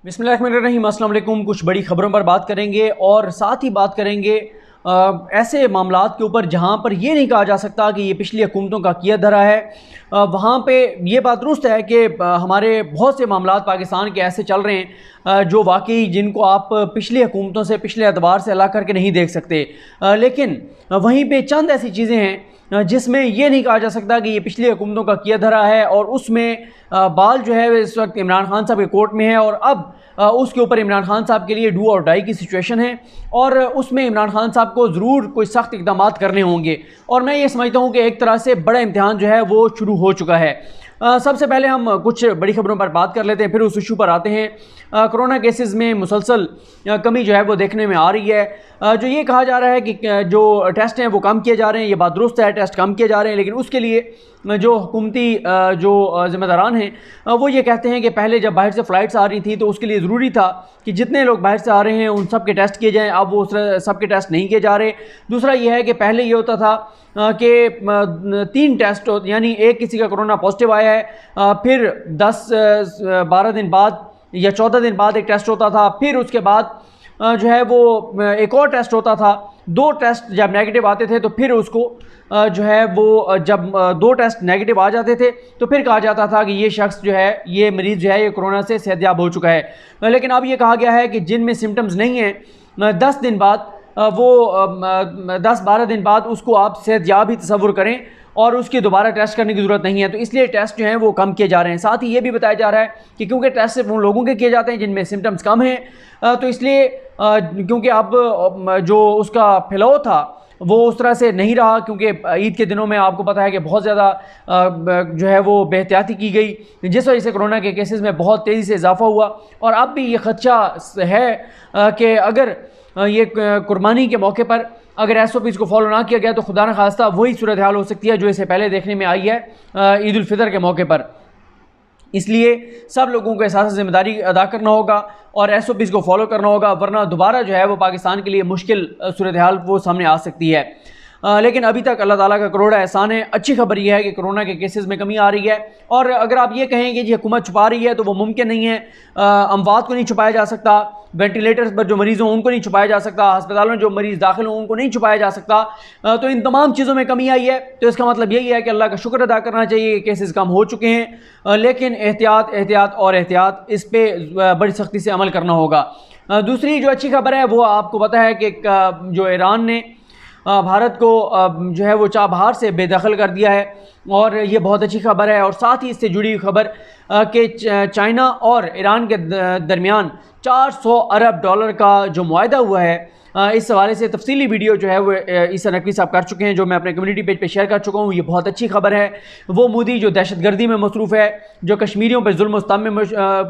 बिस्मिल्लाहिर्रहमानिर्रहीम, अस्सलाम वालेकुम। कुछ बड़ी ख़बरों पर बात करेंगे और साथ ही बात करेंगे ऐसे मामलात के ऊपर जहाँ पर ये नहीं कहा जा सकता कि ये पिछली हुकूमतों का किया धरा है। वहाँ पे ये बात दुरुस्त है कि हमारे बहुत से मामलात पाकिस्तान के ऐसे चल रहे हैं जो वाकई जिनको आप पिछली हुकूमतों से पिछले एतबार से अलग करके नहीं देख सकते। लेकिन वहीं पे चंद ऐसी चीज़ें हैं जिसमें ये नहीं कहा जा सकता कि ये पिछली हुकूमतों का किया धरा है, और उसमें बाल जो है इस वक्त इमरान खान साहब के कोर्ट में है और अब उसके ऊपर इमरान खान साहब के लिए डू और डाई की सिचुएशन है और उसमें इमरान खान साहब को ज़रूर कोई सख्त इक़दाम करने होंगे। और मैं ये समझता हूँ कि एक तरह से बड़ा इम्तिहान जो है वो शुरू हो चुका है। सबसे पहले हम कुछ बड़ी खबरों पर बात कर लेते हैं, फिर उस इशू पर आते हैं। कोरोना केसेस में मुसलसल कमी जो है वो देखने में आ रही है। जो ये कहा जा रहा है कि जो टेस्ट हैं वो कम किए जा रहे हैं, ये बात दुरुस्त है, टेस्ट कम किए जा रहे हैं, लेकिन उसके लिए जो हुकूमती जो ज़िम्मेदारान हैं वो ये कहते हैं कि पहले जब बाहर से फ़्लाइट्स आ रही थी तो उसके लिए ज़रूरी था कि जितने लोग बाहर से आ रहे हैं उन सब के टेस्ट किए जाएँ। अब वो सब के टेस्ट नहीं किए जा रहे। दूसरा ये है कि पहले ये होता था कि 3 टेस्ट हो, यानी एक किसी का कोरोना पॉजिटिव आया है, फिर 10-12 दिन बाद या 14 दिन बाद एक टेस्ट होता था, फिर उसके बाद जो है वो एक और टेस्ट होता था। 2 टेस्ट जब नेगेटिव आते थे तो फिर उसको जो है वो जब 2 टेस्ट नेगेटिव आ जाते थे तो फिर कहा जाता था कि ये शख्स जो है, ये मरीज़ जो है ये कोरोना से सेहतयाब हो चुका है। लेकिन अब ये कहा गया है कि जिनमें सिम्टम्स नहीं हैं 10 दिन बाद वो 10-12 दिन बाद उसको आप सेहतयाब ही तस्वुर करें और उसकी दोबारा टेस्ट करने की ज़रूरत नहीं है। तो इसलिए टेस्ट जो हैं वो कम किए जा रहे हैं। साथ ही ये भी बताया जा रहा है कि क्योंकि टेस्ट सिर्फ उन लोगों के किए जाते हैं जिनमें सिम्टम्स कम हैं, तो इसलिए क्योंकि अब जो उसका फैलाव था वो उस तरह से नहीं रहा, क्योंकि ईद के दिनों में आपको पता है कि बहुत ज़्यादा जो है वो बेहतियाती की गई, जिस वजह से कोरोना के केसेस में बहुत तेज़ी से इजाफा हुआ। और अब भी ये ख़दशा है कि अगर ये कुर्बानी के मौके पर अगर SOPs को फॉलो ना किया गया तो खुदा न खास्ता वही सूरत हाल हो सकती है जो इससे पहले देखने में आई है ईद उल फितर के मौके पर। इसलिए सब लोगों को एहसास ज़िम्मेदारी अदा करना होगा और SOPs को फॉलो करना होगा, वरना दोबारा जो है वो पाकिस्तान के लिए मुश्किल सूरत हाल वो सामने आ सकती है। लेकिन अभी तक अल्लाह ताला का करोड़ा एहसान है। अच्छी खबर यह है कि कोरोना के केसेस में कमी आ रही है, और अगर आप ये कहें कि जी हुकूमत छुपा रही है तो वो मुमकिन नहीं है। अमवात को नहीं छुपाया जा सकता, वेंटिलेटर्स पर जो मरीज़ हों उनको नहीं छुपाया जा सकता, अस्पतालों में जो मरीज़ दाखिल हों उनको नहीं छुपाया जा सकता। तो इन तमाम चीज़ों में कमी आई है, तो इसका मतलब यही है कि अल्लाह का शुक्र अदा करना चाहिए कि केसेस कम हो चुके हैं, लेकिन एहतियात एहतियात और एहतियात, इस पर बड़ी सख्ती से अमल करना होगा। दूसरी जो अच्छी खबर है वो आपको पता है कि जो ईरान ने भारत को जो है वो चाबहार से बेदखल कर दिया है, और ये बहुत अच्छी खबर है। और साथ ही इससे जुड़ी हुई खबर कि चाइना और ईरान के दरमियान $400 अरब का जो मुआहदा हुआ है, इस हवाले से तफसीली वीडियो जो है वो ईसा नकवी साहब कर चुके हैं, जो मैं अपने कम्युनिटी पेज पे शेयर कर चुका हूँ। ये बहुत अच्छी खबर है। वो मोदी जो दहशतगर्दी में मसरूफ़ है, जो कश्मीरियों पर जुल्म सितम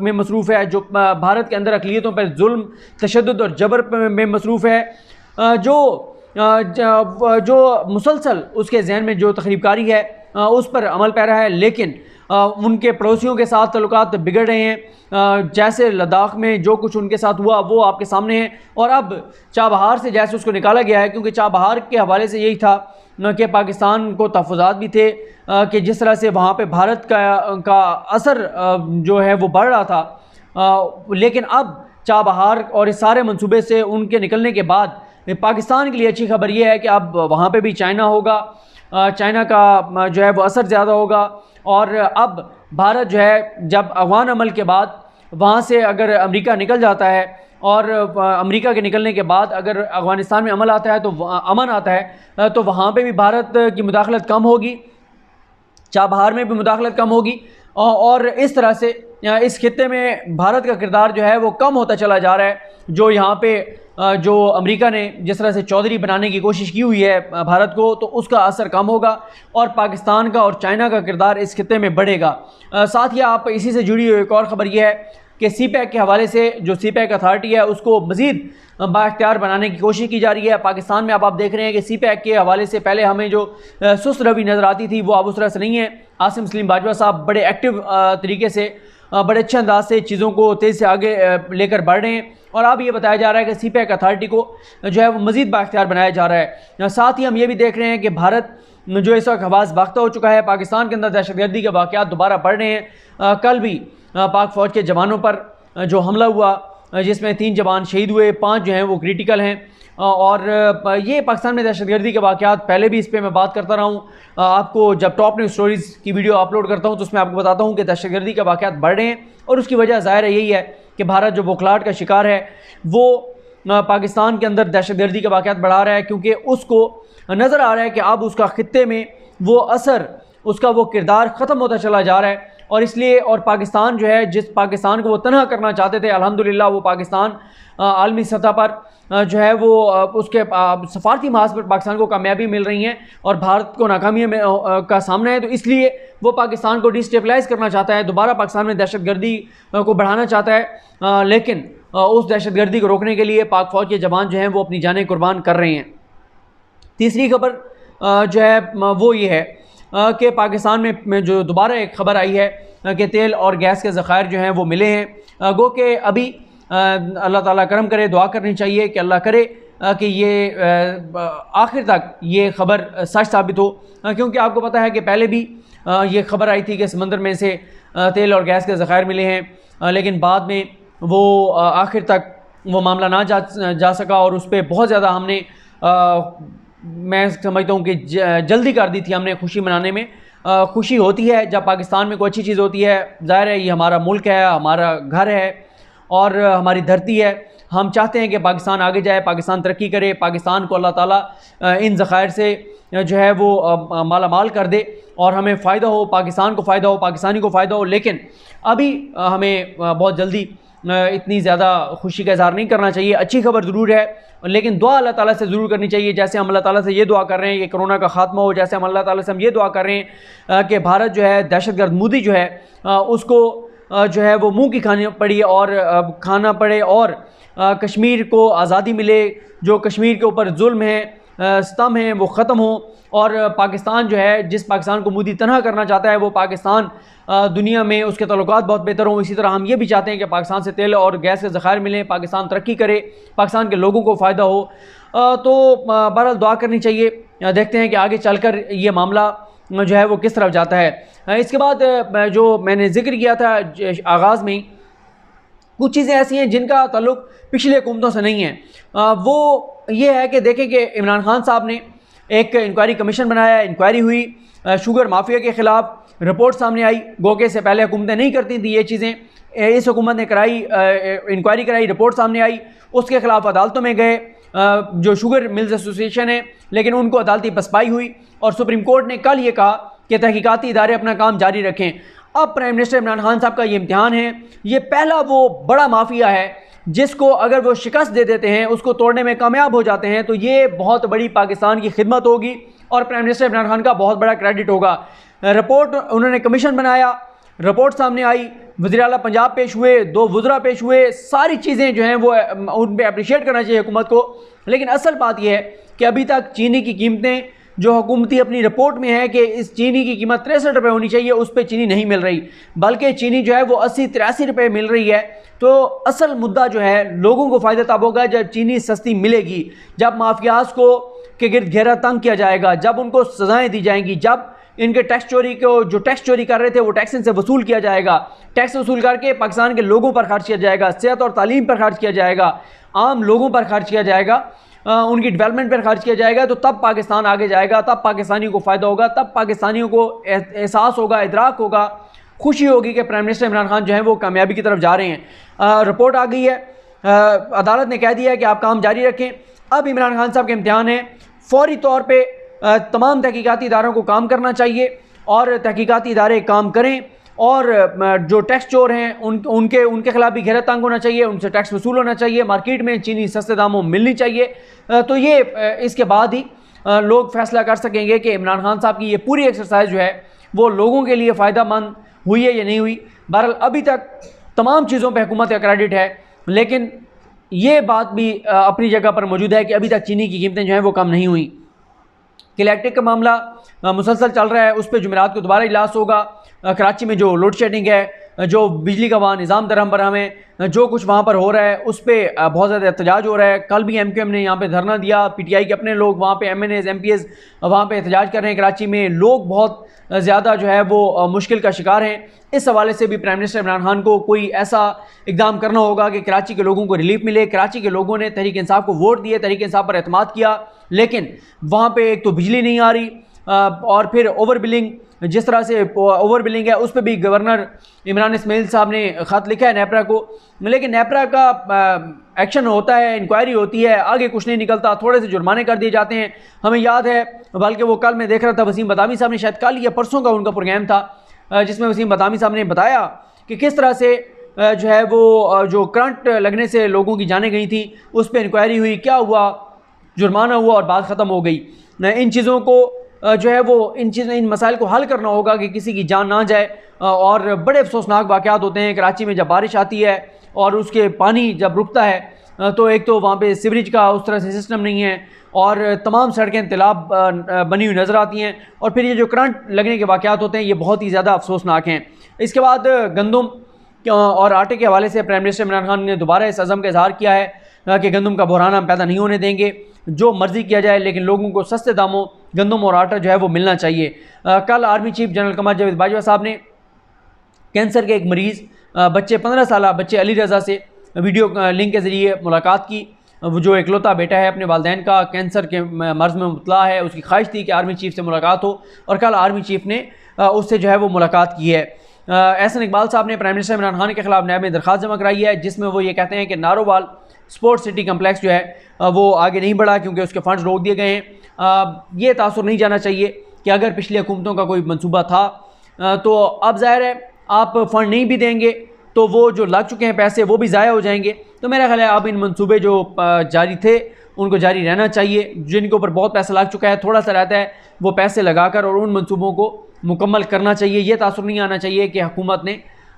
में मसरूफ़ है, जो भारत के अंदर अक़लियतों पर जुल्म, तशद्दुद और जबर में मसरूफ़ है, जो मुसलसल उसके जहन में जो तखरीबकारी है उस पर अमल पैरा है, लेकिन उनके पड़ोसियों के साथ तल्लुकात बिगड़ रहे हैं। जैसे लद्दाख में जो कुछ उनके साथ हुआ वो आपके सामने है, और अब चाबहार से जैसे उसको निकाला गया है, क्योंकि चाबहार के हवाले से यही था कि पाकिस्तान को तहफ़्फ़ुज़ात भी थे कि जिस तरह से वहाँ पे भारत का असर जो है वो बढ़ रहा था। लेकिन अब चाबहार और इस सारे मंसूबे से उनके निकलने के बाद पाकिस्तान के लिए अच्छी खबर यह है कि अब वहाँ पे भी चाइना होगा, चाइना का जो है वो असर ज़्यादा होगा। और अब भारत जो है जब अफ़गान अमल के बाद वहाँ से अगर अमेरिका निकल जाता है, और अमेरिका के निकलने के बाद अगर अफ़गानिस्तान में अमन आता है तो वहाँ पे भी भारत की मुदाखलत कम होगी, चाबहार में भी मुदाखलत कम होगी, और इस तरह से इस खित्ते में भारत का किरदार जो है वो कम होता चला जा रहा है। जो यहाँ पे जो अमेरिका ने जिस तरह से चौधरी बनाने की कोशिश की हुई है भारत को, तो उसका असर कम होगा और पाकिस्तान का और चाइना का किरदार इस खित्ते में बढ़ेगा। साथ ही आप इसी से जुड़ी हुई एक और ख़बर यह है कि CPEC के हवाले से जो CPEC अथॉरिटी है उसको मज़ीद बाख्तियार बनाने की कोशिश की जा रही है। पाकिस्तान में अब आप देख रहे हैं कि CPEC के हवाले से पहले हमें जो सुस्त रवि नज़र आती थी वो अब उस तरह से नहीं है। आसिम सलीम बाजवा साहब बड़े एक्टिव तरीके से, बड़े अच्छे अंदाज से चीज़ों को तेज़ से आगे लेकर बढ़ रहे हैं, और अब ये बताया जा रहा है कि CPEC अथॉरिटी को जो है वो मज़ीद बाख्तियार बनाया जा रहा है। साथ ही हम ये भी देख रहे हैं कि भारत जो इस वक्त हवास बाख्ता हो चुका है, पाकिस्तान के अंदर दहशतगर्दी के वाक़यात दोबारा बढ़ रहे हैं। कल भी पाक फ़ौज के जवानों पर जो हमला हुआ जिसमें 3 जवान शहीद हुए, 5 जो हैं वो क्रिटिकल हैं। और ये पाकिस्तान में दहशतगर्दी के वाक़यात पहले भी इस पर मैं बात करता रहा हूँ। आपको जब टॉप न्यूज़ स्टोरीज़ की वीडियो अपलोड करता हूँ तो उसमें आपको बताता हूँ कि दहशतगर्दी के वाक़यात बढ़ रहे हैं और उसकी वजह ज़ाहिर यही है कि भारत जो बौखलाहट का शिकार है वो पाकिस्तान के अंदर दहशतगर्दी के वाक़यात बढ़ा रहा है, क्योंकि उसको नज़र आ रहा है कि अब उसका ख़ित्ते में वो असर, उसका वो किरदार ख़त्म होता चला जा रहा है। और इसलिए और पाकिस्तान जो है, जिस पाकिस्तान को वो तनहा करना चाहते थे, अल्हम्दुलिल्लाह वो पाकिस्तान आलमी सतह पर जो है वो उसके सफारती महाज पर पाकिस्तान को कामयाबी मिल रही हैं और भारत को नाकामियों का सामना है। तो इसलिए वो पाकिस्तान को डिस्टेबलाइज़ करना चाहता है, दोबारा पाकिस्तान में दहशतगर्दी को बढ़ाना चाहता है। लेकिन उस दहशतगर्दी को रोकने के लिए पाक फ़ौज के जवान जो हैं वो अपनी जानें कुर्बान कर रहे हैं। तीसरी खबर जो है वो ये है कि पाकिस्तान में जो दोबारा एक ख़बर आई है कि तेल और गैस के ज़खायर जो हैं वो मिले हैं। गो कि अभी अल्लाह ताला करम करे, दुआ करनी चाहिए कि अल्लाह करे कि ये आखिर तक ये ख़बर सच साबित हो, क्योंकि आपको पता है कि पहले भी ये ख़बर आई थी कि समंदर में से तेल और गैस के ज़खायर मिले हैं, लेकिन बाद में वो आखिर तक वो मामला ना जा सका और उस पर बहुत ज़्यादा हमने मैं समझता हूँ कि जल्दी कर दी थी हमने खुशी मनाने में। खुशी होती है जब पाकिस्तान में कोई अच्छी चीज़ होती है, ज़ाहिर है ये हमारा मुल्क है, हमारा घर है और हमारी धरती है। हम चाहते हैं कि पाकिस्तान आगे जाए, पाकिस्तान तरक्की करे, पाकिस्तान को अल्लाह ताला इन ज़खायर से जो है वो माला माल कर दे और हमें फ़ायदा हो, पाकिस्तान को फ़ायदा हो, पाकिस्तानी को फ़ायदा हो। लेकिन अभी हमें बहुत जल्दी इतनी ज़्यादा खुशी का इज़हार नहीं करना चाहिए। अच्छी खबर ज़रूर है, लेकिन दुआ अल्लाह ताला से ज़रूर करनी चाहिए। जैसे हम अल्लाह ताला से ये दुआ कर रहे हैं कि कोरोना का ख़ात्मा हो, जैसे हम अल्लाह ताला से हम ये दुआ कर रहे हैं कि भारत जो है दहशतगर्द मोदी जो है उसको जो है वो मुँह की खानी पड़ी और खाना पड़े और कश्मीर को आज़ादी मिले, जो कश्मीर के ऊपर जुल्म है, स्तम है, वो ख़त्म हो और पाकिस्तान जो है, जिस पाकिस्तान को मोदी तनहा करना चाहता है, वो पाकिस्तान दुनिया में उसके तल्लुकात बहुत बेहतर हों। इसी तरह हम ये भी चाहते हैं कि पाकिस्तान से तेल और गैस के ज़खायर मिलें, पाकिस्तान तरक्की करे, पाकिस्तान के लोगों को फ़ायदा हो। तो बहरहाल दुआ करनी चाहिए। देखते हैं कि आगे चलकर ये मामला जो है वो किस तरफ जाता है। इसके बाद जो मैंने ज़िक्र किया था आगाज़ में, कुछ चीज़ें ऐसी हैं जिनका ताल्लुक़ पिछले हुकूमतों से नहीं है। वो ये है कि देखें कि इमरान खान साहब ने एक इंक्वायरी कमीशन बनाया, इंक्वायरी हुई शुगर माफिया के ख़िलाफ़, रिपोर्ट सामने आई। गोके से पहले हुकूमतें नहीं करती थी ये चीज़ें, इस हुकूमत ने कराई, इंक्वायरी कराई, रिपोर्ट सामने आई, उसके ख़िलाफ़ अदालतों में गए जो शुगर मिल्स एसोसिएशन है, लेकिन उनको अदालती पसपाई हुई और सुप्रीम कोर्ट ने कल ये कहा कि तहकीकाती इदारे अपना काम जारी रखें। अब प्राइम मिनिस्टर इमरान खान साहब का ये इम्तिहान है। ये पहला वो बड़ा माफिया है जिसको अगर वो शिकस्त दे देते हैं, उसको तोड़ने में कामयाब हो जाते हैं, तो ये बहुत बड़ी पाकिस्तान की खिदमत होगी और प्राइम मिनिस्टर इमरान खान का बहुत बड़ा क्रेडिट होगा। रिपोर्ट उन्होंने कमीशन बनाया, रिपोर्ट सामने आई, वज़ीर आला पंजाब पेश हुए, 2 वज़रा पेश हुए, सारी चीज़ें जो हैं वो उन पर अप्रिशिएट करना चाहिए हुकूमत को। लेकिन असल बात यह है कि अभी तक चीनी की कीमतें जो हुकूमती अपनी रिपोर्ट में है कि इस चीनी की कीमत 63 रुपये होनी चाहिए, उस पर चीनी नहीं मिल रही, बल्कि चीनी जो है वो 80-83 रुपये मिल रही है। तो असल मुद्दा जो है, लोगों को फ़ायदा तब होगा जब चीनी सस्ती मिलेगी, जब माफियाज को के गिर्द घेरा तंग किया जाएगा, जब उनको सज़ाएँ दी जाएंगी, जब इनके टैक्स चोरी को, जो टैक्स चोरी कर रहे थे वो टैक्स इनसे वसूल किया जाएगा, टैक्स वसूल करके पाकिस्तान के लोगों पर खर्च किया जाएगा, सेहत और तालीम पर खर्च किया जाएगा, आम लोगों पर खर्च किया जाएगा, उनकी डेवलपमेंट पर खर्च किया जाएगा। तो तब पाकिस्तान आगे जाएगा, तब पाकिस्तानियों को फ़ायदा होगा, तब पाकिस्तानियों को एहसास होगा, इदराक होगा, खुशी होगी कि प्राइम मिनिस्टर इमरान खान जो है वो कामयाबी की तरफ जा रहे हैं। रिपोर्ट आ गई है, अदालत ने कह दिया है कि आप काम जारी रखें। अब इमरान खान साहब के इम्तिहान है, फौरी तौर पर तमाम तहकीकाती इदारों को काम करना चाहिए और तहकीकाती इदारे काम करें और जो टैक्स चोर हैं उनके खिलाफ भी घेरा तंग होना चाहिए, उनसे टैक्स वसूल होना चाहिए, मार्केट में चीनी सस्ते दामों में मिलनी चाहिए। तो ये इसके बाद ही लोग फैसला कर सकेंगे कि इमरान खान साहब की ये पूरी एक्सरसाइज जो है वो लोगों के लिए फ़ायदा मंद हुई है या नहीं हुई। बहरहाल अभी तक तमाम चीज़ों पर हुकूमत का क्रेडिट है, लेकिन ये बात भी अपनी जगह पर मौजूद है कि अभी तक चीनी की कीमतें जो हैं वो कम नहीं हुई। इलेक्ट्रिक का मामला मुसलसल चल रहा है, उस पर जुमेरात को दोबारा इजलास होगा। कराची में जो लोड शेडिंग है जो बिजली का वहाँ निज़ाम दरहम बरहम है, जो कुछ वहाँ पर हो रहा है उस पर बहुत ज़्यादा एहतजाज हो रहा है। कल भी MQM ने यहाँ पे धरना दिया, PTI के अपने लोग वहाँ पे MNAs MPs वहाँ पे एहतजाज कर रहे हैं। कराची में लोग बहुत ज़्यादा जो है वो मुश्किल का शिकार हैं। इस हवाले से भी प्राइम मिनिस्टर इमरान खान को कोई ऐसा इक़दाम करना होगा कि कराची के लोगों को रिलीफ मिले। कराची के लोगों ने तहरीक इंसाफ को वोट दिए, तहरीक इंसाफ पर एतमाद किया, लेकिन वहाँ पर एक तो बिजली नहीं आ रही और फिर ओवर बिलिंग, जिस तरह से ओवर बिलिंग है उस पर भी गवर्नर इमरान इस्माइल साहब ने ख़त लिखा है नेपरा को, लेकिन नेपरा का एक्शन होता है, इंक्वायरी होती है, आगे कुछ नहीं निकलता, थोड़े से जुर्माने कर दिए जाते हैं। हमें याद है, बल्कि वो कल मैं देख रहा था वसीम बदामी साहब ने, शायद कल या परसों का उनका प्रोग्राम था, जिसमें वसीम बदामी साहब ने बताया कि किस तरह से जो है वो जो करंट लगने से लोगों की जानें गई थी उस पर इंक्वायरी हुई, क्या हुआ, जुर्माना हुआ और बात ख़त्म हो गई। इन चीज़ों को जो है वो इन मसाइल को हल करना होगा कि किसी की जान ना जाए। और बड़े अफसोसनाक वाक़यात होते हैं कराची में जब बारिश आती है और उसके पानी जब रुकता है तो एक तो वहाँ पे सीवरेज का उस तरह से सिस्टम नहीं है और तमाम सड़कें तालाब बनी हुई नज़र आती हैं, और फिर ये जो करंट लगने के वाक़यात होते हैं ये बहुत ही ज़्यादा अफसोसनाक हैं। इसके बाद गंदम और आटे के हवाले से प्राइम मिनिस्टर इमरान खान ने दोबारा इस अज़म का इजहार किया है कि गंदम का बहरान हम पैदा नहीं होने देंगे, जो मर्ज़ी किया जाए लेकिन लोगों को सस्ते दामों गंदम और आटा जो है वो मिलना चाहिए। कल army chief general Qamar Javed Bajwa साहब ने कैंसर के एक मरीज़ बच्चे 15 साल बच्चे अली रज़ा से वीडियो लिंक के ज़रिए मुलाकात की। वो जो इकलौता बेटा है अपने वालिदैन का कैंसर के मर्ज़ में मुबतला है, उसकी ख्वाहिश थी कि आर्मी चीफ से मुलाकात हो और कल आर्मी चीफ ने उससे जो है वो मुलाकात की है। एहसन इकबाल साहब ने प्राइम मिनिस्टर इमरान खान के खिलाफ नायब में दरख्वास्त जमा कराई है, जिसमें वो ये कहते हैं कि नारोवाल स्पोर्ट्स सिटी कम्प्लेक्स जो है वो आगे नहीं बढ़ा क्योंकि उसके फंड्स रोक दिए गए हैं। ये तासुर नहीं जाना चाहिए कि अगर पिछली हुकूमतों का कोई मंसूबा था तो अब ज़ाहिर है आप फ़ंड नहीं भी देंगे तो वो जो लग चुके हैं पैसे वो भी ज़ाया हो जाएंगे। तो मेरा ख्याल है अब इन मंसूबे जो जारी थे उनको जारी रहना चाहिए। जिनके ऊपर बहुत पैसा लग चुका है, थोड़ा सा रहता है, वो पैसे लगाकर और उन मंसूबों को मुकम्मल करना चाहिए। ये तासुर नहीं आना चाहिए कि हुकूमत ने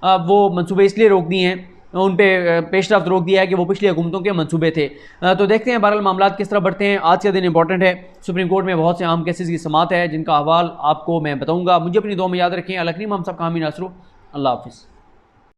वो मंसूबे इसलिए रोक दिए हैं, उन पे पेशरफ्त रोक दिया है कि वो पिछली हुकूमतों के मंसूबे थे। तो देखते हैं बहरहाल मामला किस तरह बढ़ते हैं। आज का दिन इंपॉर्टेंट है, सुप्रीम कोर्ट में बहुत से अहम केसेस की समाअत है जिनका हवाल आपको मैं बताऊँगा। मुझे अपनी दुआ में याद रखें। अल करीम हम सब का हामी नासरू। अल्लाह हाफ़िज़।